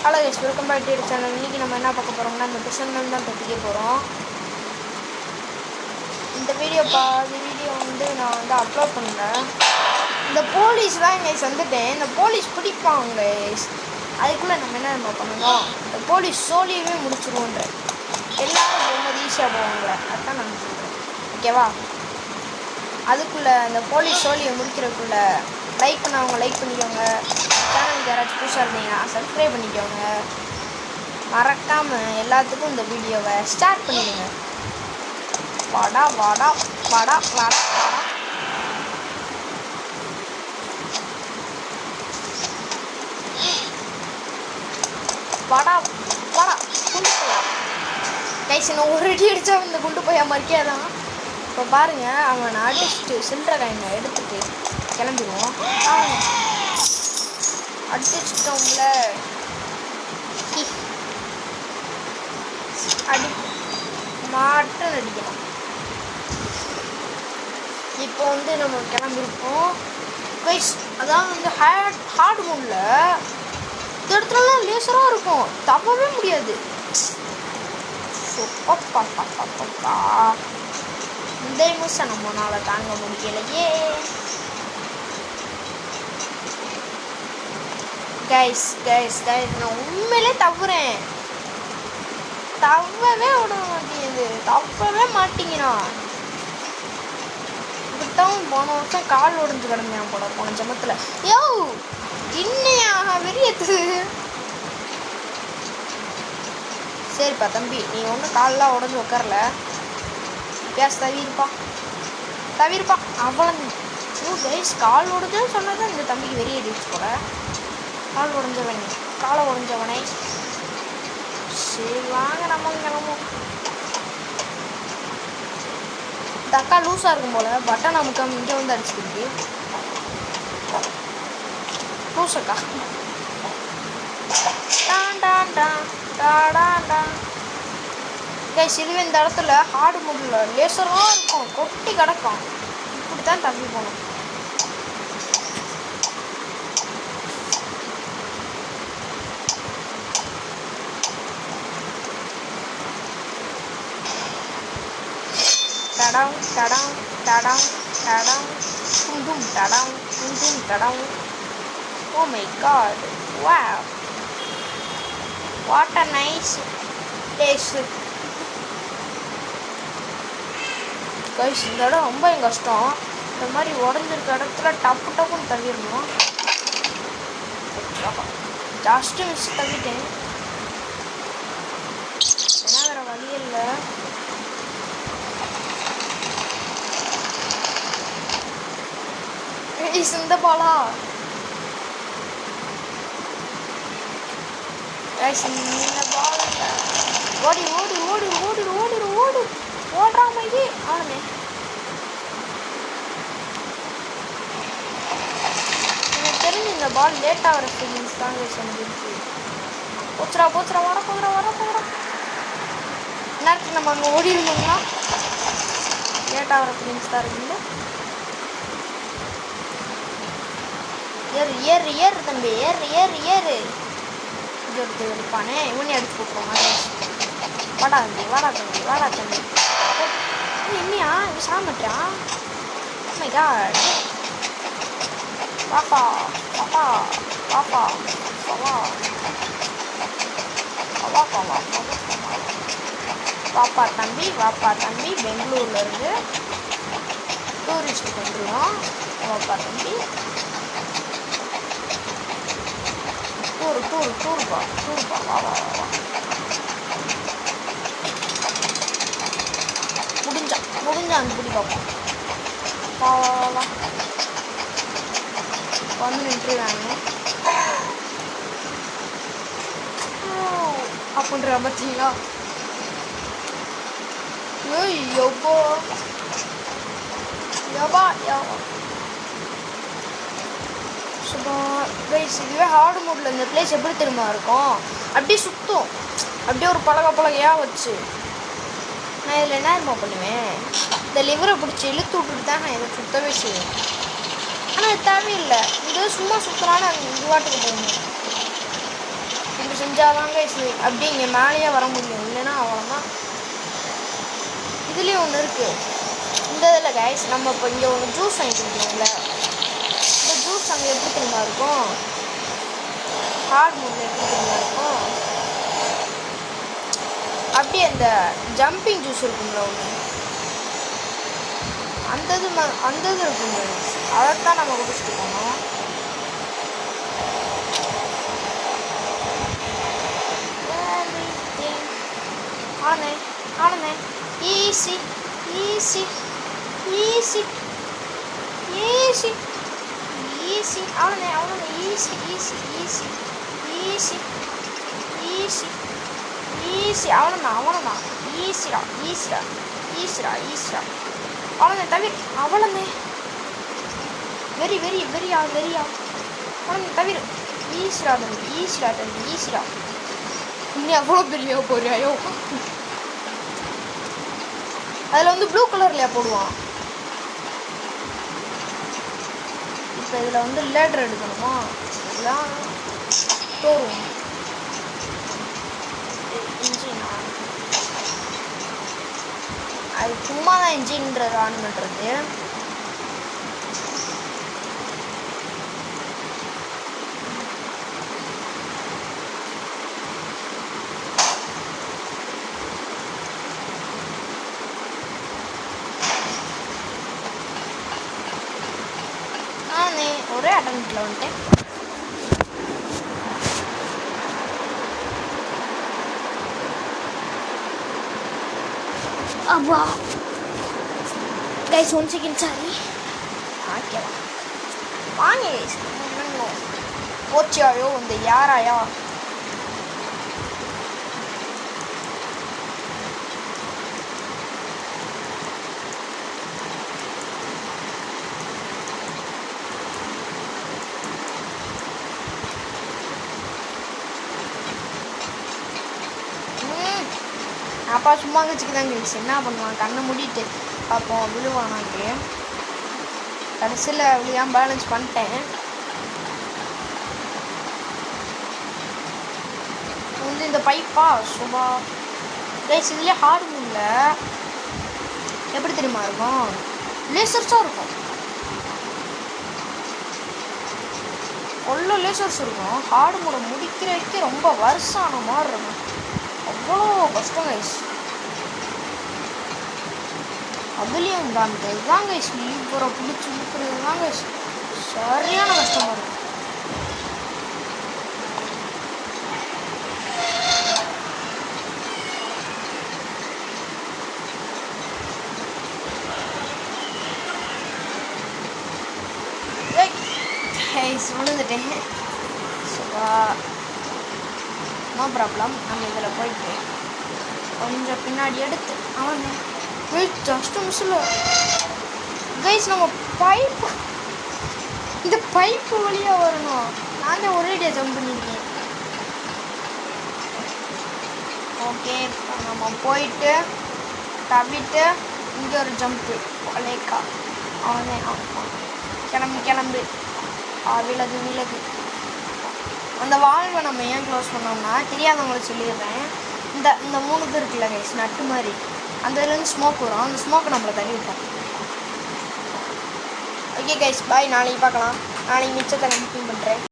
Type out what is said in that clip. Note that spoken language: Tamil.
Hello guys, welcome back to channel. இன்றைக்கி நம்ம என்ன பார்க்க போகிறோம்னா இந்த பிசன்மேன் தான் பற்றிக்க போகிறோம். இந்த வீடியோ நான் அப்லோட் பண்ணுறேன். இந்த போலீஸ் தான் கைஸ் வந்துட்டேன். இந்த போலீஸ் பிடிப்பாங்க கைஸ். அதுக்குள்ளே நம்ம என்ன பண்ணணும், இந்த போலீஸ் சோழியவே முடிச்சிருவோன்ற எல்லாரும் போகும்போது ஈஸியாக போவாங்களே, அதுதான் நான் சொல்கிறேன். ஓகேவா? அதுக்குள்ளே அந்த போலீஸ் சோழியை முடிக்கிறதுக்குள்ளே லைக் பண்ணவங்க லைக் பண்ணிக்கோங்க. சேனலுக்கு யாராச்சும் புதுசாக இருந்தீங்கன்னா சப்ஸ்கிரைப் பண்ணிக்கோங்க. மறக்காமல் எல்லாத்துக்கும் இந்த வீடியோவை ஸ்டார்ட் பண்ணிடுங்க. வாடா வாடா வாடா வாடா வாடா. வாடா வாடா குண்டு போயா கைஸ். நான் ஒரு அடி அடித்தா இந்த குண்டு போயா மாதிரிக்கே தான். இப்போ பாருங்கள், அவன் அடிச்சுட்டு சில்லற காயினை எடுத்துகிட்டு கிளம்பிடுவோம். அடிச்சிட்டோம்ல, அடி மாட்டம் அடிக்கணும். இப்போ நம்ம கிளம்பிருப்போம் கைஸ். அதான் ஹார்ட் மோடில் இந்த இடத்துலலாம் லேசராக இருக்கும், தப்பவே முடியாது. இந்த நிமிஷம் நம்மளால தாங்க முடியலையே கைஸ். நான் உண்மையிலே தவறேன், தவவே விட மாட்டேங்குது, தவவே மாட்டீங்கண்ணா. இப்படித்தான் போன வருஷம் கால் உடஞ்சு கிடந்தேன் போல போன ஜமத்தில். யோ இன்னையா வெறியத்து. சரிப்பா தம்பி, நீ ஒன்றும் காலெலாம் உடஞ்சி உட்காரல, பேச தவிர்ப்பா அவ்வளோ. ஓ கைஸ், கால் உடஞ்சன்னு சொன்னதான் இந்த தம்பிக்கு வெறி ஏறிடுச்சு போல. கால் காலை உடஞ்சவனை. சரி வாங்க நம்ம கிளம்பும். இந்த அக்கா லூஸாக இருக்கும் போல், பட்டன் அமுக்கம் இங்கே வந்து அடிச்சுக்கிட்டு லூஸக்கா. கைஸ், இதுவே இந்த இடத்துல ஹார்டு மோடில் லேசராக இருக்கும், கொட்டி கிடக்கும். இப்படி தான் தம்பி போகணும். டடாங் டடாங் டடாங் டடாங் டும் டடாங் டும் டடாங். Oh my God, wow, what a nice place guys. இந்த இடம் ரொம்ப கஷ்டம். இந்த மாதிரி உடஞ்சிருக்க இடத்துல டப்புன்னு தள்ளிடணும். ஜாஸ்ட்டு மிஸ் தள்ளிட்டேன், ஏன்னா வேறு வழி இல்லை. இந்த பாலா இந்த பால் ஓடி ஓடி ஓடி ஓடி ஓடி ஓடி ஓடுறாமையே ஆளுமே. எனக்கு தெரிஞ்சு இந்த பால் லேட் ஆகிற ஃபீலிங்ஸ் தாங்க செஞ்சிருக்கு. போச்சுரா வர நேரத்துக்கு நம்ம அங்கே ஓடி இருந்தோம்னா லேட் ஆகிற ஃபீலிங்ஸ் தான் இருக்குங்க. ஏறு தம்பி, ஏறு இது எடுத்து எடுப்பானே, இவனே எடுத்து போட்டுருவாங்க. வாடா தம்பி என்னையா இவன் சாமட்டான். மை காட், பாப்பா தம்பி பெங்களூர்ல இருந்து டூரிஸ்ட்டுக்கு வந்துடுவோம். வாப்பா தம்பி, டூர்பா வா. முடிஞ்சா அந்த பிடி பார்ப்போம். வா வந்து நின்றுவாங்க அப்படின்ற பார்த்தீங்களா? கைஸ், இதுவே ஹார்டு மோடில் இந்த பிளேஸ் எப்படி தெரியுமா இருக்கும், அப்படியே சுற்றும், அப்படியே ஒரு பலகையாக வச்சு. நான் இதில் என்ன பண்ணுவேன், இந்த லிவரை பிடிச்சி இழுத்து விட்டுட்டு தான் நான் இதை சுத்தவே செய்வேன். ஆனால் அது தேவையில்லை, இது சும்மா சுற்றலான்னு அது இதுவாட்டுக்கு போகணும். இப்படி செஞ்சு செஞ்சாதாங்க அப்படியே இங்கே மேலேயே வர முடியும், இல்லைன்னா அவ்வளோதான். இதுலேயும் ஒன்று இருக்குது. இந்த இதில் கைஸ் நம்ம இப்போ இங்கே ஒன்று ஜூஸ் வாங்கி குடிக்கிறோம்ல, இந்த ஜூஸ் அங்கே எப்படி தெரியுமா இருக்கும், ஹார்ட் மூடில் எப்படி தெரியுமா இருக்கும், அப்படியே அந்த ஜம்பிங் ஜூஸ் இருக்குங்களா ஒன்று, அந்த இது இருக்குங்க. அதைத்தான் நம்ம குடிச்சிட்டு போனோம். ஆனே easy easy easy easy easy அவ்வளோண்ணே easy easy easy easy easy easy அவ்வளோதான் ஈஸிடா ஈஸிடா ஈஸிடா ஈஸிடா அவ்வளோண்ணே தவிர அவ்வளோண்ணே வெரியா அவ்வளோண்ணே தவிர ஈஸிடா தம்பி ஈஸிடா இன்னும் எவ்வளோ பெரிய போறியாயோ. அதில் வந்து ப்ளூ கலர்லையா போடுவான். இப்போ இதில் வந்து லேட்டர் எடுக்கணுமா, இதெல்லாம் போகும் இன்ஜினா, அது சும்மா தான் இன்ஜின்றது ஆன் பண்ணுறது. ஒரே அட்டம்ப்ட்ல வந்துட்டேன். அப்பா கைஸ் 1 செகண்ட் சாரி. ஓகேவா வாங்க கைஸ். போச்சியாயோ இந்த யாராயா அப்பா சும்மா வச்சுக்குதாங்க கைஸ். என்ன பண்ணுவான், கண்ணை மூடிட்டு பார்ப்போம் விழுவானாங்க. கடைசியில் விழுகாம பேலன்ஸ் பண்ணிட்டேன். வந்து இந்த பைப்பா சுபா கைஸ், இதுலேயே ஹார்ட் மூடில் எப்படி தெரியுமா இருக்கும், லேசர்ஸாக இருக்கும். அவ்வளோ லேசர்ஸ் இருக்கும். ஹார்ட் மூடை முடிக்கிறதுக்கே ரொம்ப வருஷம் ஆன மாதிரி இருக்கும். அவ்வளோ கஷ்டம் கைஸ். அதுலேயும் தான் அந்த இதுதான் கைஸ், லீவரை பிடிச்சி இழுக்கிறது தான் கைஸ் சரியான கஷ்டமாக இருக்கும். விழுந்துட்டேன். No problem. நம்ம இதில் போயிட்டு கொஞ்சம் பின்னாடி எடுத்து அவன் ஜஸ்ட் மிஸ்ஸில் கைஸ் நம்ம பைப்பு, இந்த பைப்பு வழியாக வரணும். நான் தான் ஒரேடியாக ஜம்ப் பண்ணியிருக்கேன். ஓகே நம்ம போயிட்டு தவிட்டு இங்கே ஒரு ஜம்ப்பு லேக்கா அவனே கிளம்பு விலகு. அந்த வால்வை நம்ம ஏன் க்ளோஸ் பண்ணோம்னா, தெரியாதவங்களுக்கு சொல்லிடுறேன், இந்த 3 இது இருக்குல்ல கைஸ் நட்டு மாதிரி, அந்த இதுலேருந்து ஸ்மோக் வரும். அந்த ஸ்மோக்கை நம்மளை தள்ளி விட்டோம். ஓகே கைஸ் பாய், நாளைக்கு பார்க்கலாம். நாளைக்கு மிச்சத்தை கண்டினியூ பண்ணுறேன்.